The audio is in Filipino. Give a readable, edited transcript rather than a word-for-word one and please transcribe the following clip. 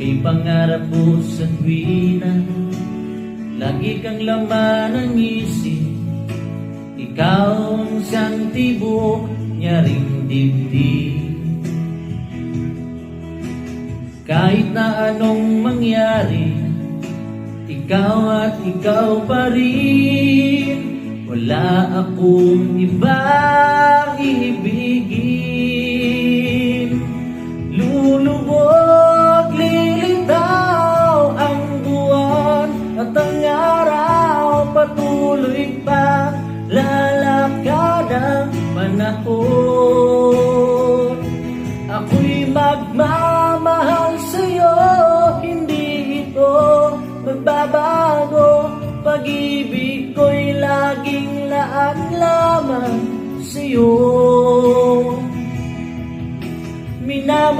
Kay pangarap ko sa tuwina, lagi kang laman ng isip. Ikaw ang siyang tibok niya ring dibdib. Kahit na anong mangyari, ikaw at ikaw pa rin. Wala akong ibang iibigin. Lulubog, lilitaw ang buwan at ang araw, patuloy pa lalakad ang panahon. Ako'y magmamahal sa'yo, hindi ito magbabago. Pag-ibig ko'y laging laan lamang sa'yo.